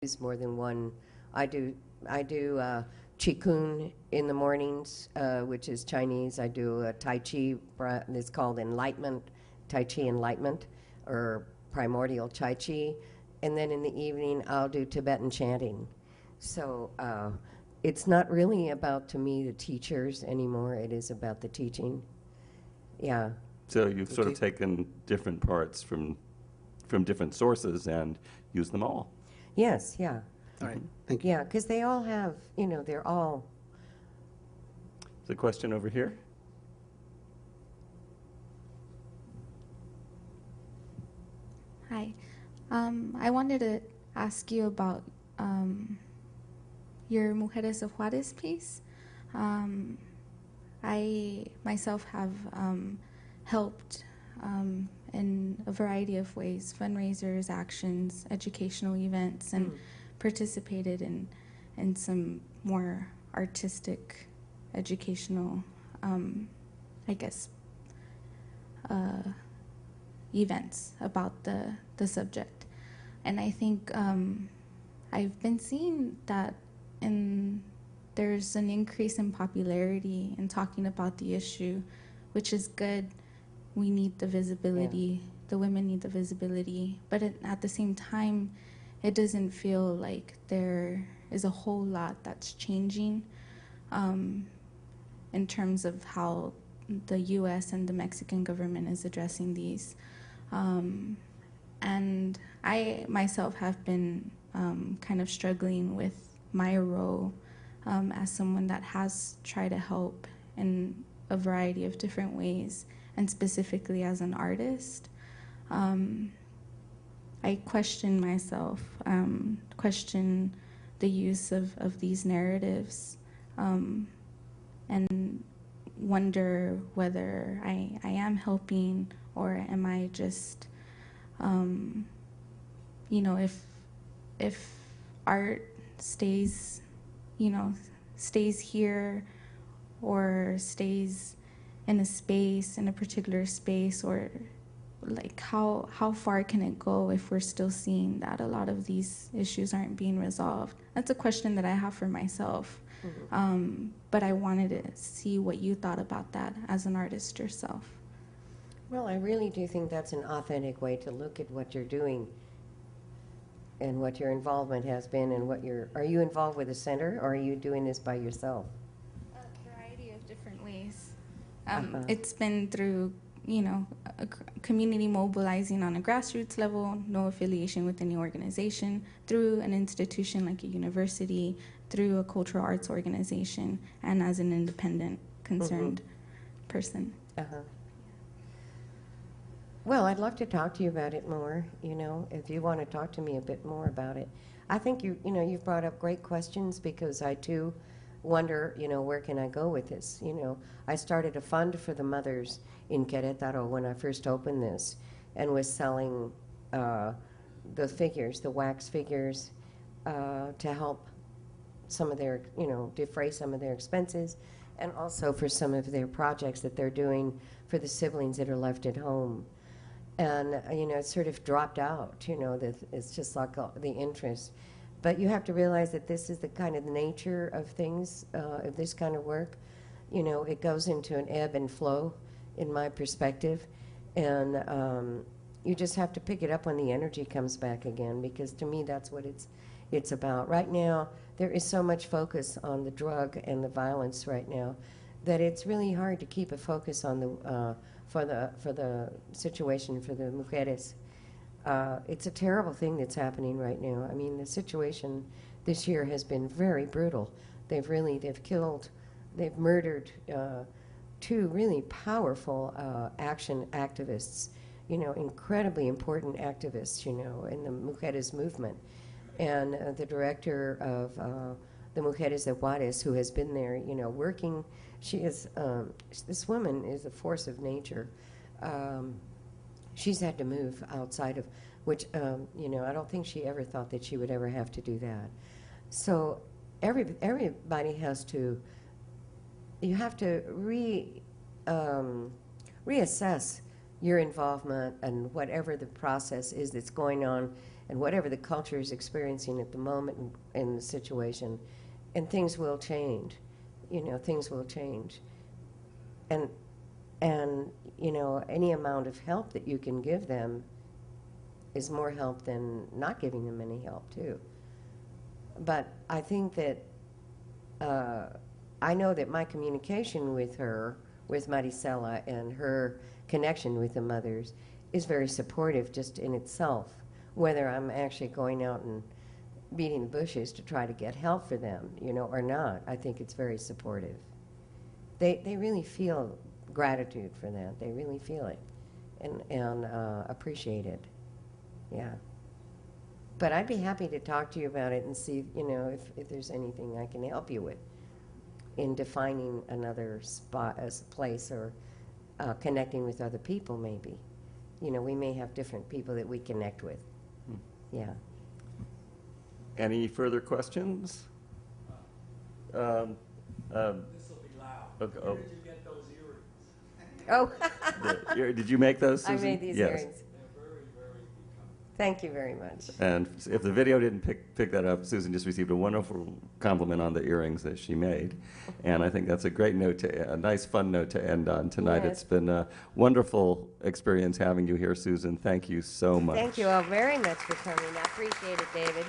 use more than one. I do qigong in the mornings, which is Chinese. I do a Tai Chi. It's called Enlightenment, Tai Chi Enlightenment, or Primordial Tai Chi. And then in the evening, I'll do Tibetan chanting. So it's not really about, to me, the teachers anymore. It is about the teaching. Yeah. So you've sort of taken different parts from different sources and used them all. Yes. Yeah. All right, thank you. Yeah, because they all have, they're all. There's a question over here. Hi. I wanted to ask you about your Mujeres of Juarez piece. I myself have helped in a variety of ways, fundraisers, actions, educational events, and participated in some more artistic, educational, I guess, events about the subject. And I think I've been seeing that there's an increase in popularity in talking about the issue, which is good. We need the visibility. Yeah. The women need the visibility. But at the same time, it doesn't feel like there is a whole lot that's changing in terms of how the U.S. and the Mexican government is addressing these. And I myself have been kind of struggling with my role as someone that has tried to help in a variety of different ways, and specifically as an artist. I question myself, question the use of these narratives, and wonder whether I am helping, or am I just, if art stays, stays here, or stays in a particular space, or like how far can it go if we're still seeing that a lot of these issues aren't being resolved? That's a question that I have for myself. Mm-hmm. But I wanted to see what you thought about that as an artist yourself. Well, I really do think that's an authentic way to look at what you're doing and what your involvement has been, and are you involved with the center, or are you doing this by yourself? A variety of different ways. It's been through, a community mobilizing on a grassroots level, no affiliation with any organization, through an institution like a university, through a cultural arts organization, and as an independent, concerned person. Uh-huh. Well, I'd love to talk to you about it more, if you want to talk to me a bit more about it. I think you've brought up great questions, because I too wonder, where can I go with this? I started a fund for the mothers in Querétaro when I first opened this, and was selling the figures, the wax figures, to help some of their, defray some of their expenses, and also for some of their projects that they're doing for the siblings that are left at home. And, it sort of dropped out, that it's just like the interest. But you have to realize that this is the kind of nature of things, of this kind of work. It goes into an ebb and flow, in my perspective. And you just have to pick it up when the energy comes back again, because to me that's what it's about. Right now, there is so much focus on the drug and the violence right now that it's really hard to keep a focus on for the situation for the mujeres. It's a terrible thing that's happening right now. I mean, the situation this year has been very brutal. They've murdered two really powerful action activists, incredibly important activists, in the Mujeres movement. And the director of the Mujeres de Juarez, who has been there, working, this woman is a force of nature. She's had to move outside of, which, I don't think she ever thought that she would ever have to do that. So everybody has to, you have to reassess your involvement and whatever the process is that's going on and whatever the culture is experiencing at the moment in the situation, and things will change. Things will change. And, any amount of help that you can give them is more help than not giving them any help, too. But I think that I know that my communication with her, with Maricela, and her connection with the mothers is very supportive just in itself, whether I'm actually going out and beating the bushes to try to get help for them, or not. I think it's very supportive. They really feel gratitude for that. They really feel it and appreciate it. Yeah. But I'd be happy to talk to you about it and see, if there's anything I can help you with in defining another spot as a place, or connecting with other people maybe. We may have different people that we connect with. Yeah. Any further questions? This will be loud. Okay, Where oh. did you get those earrings? Oh, Did you make those, I Susan? made these Yes. earrings. They're very, very becoming. Thank you very much. And if the video didn't pick that up, Susan just received a wonderful compliment on the earrings that she made. And I think that's a great note, a nice, fun note to end on tonight. Yes. It's been a wonderful experience having you here, Susan. Thank you so much. Thank you all very much for coming. I appreciate it, David.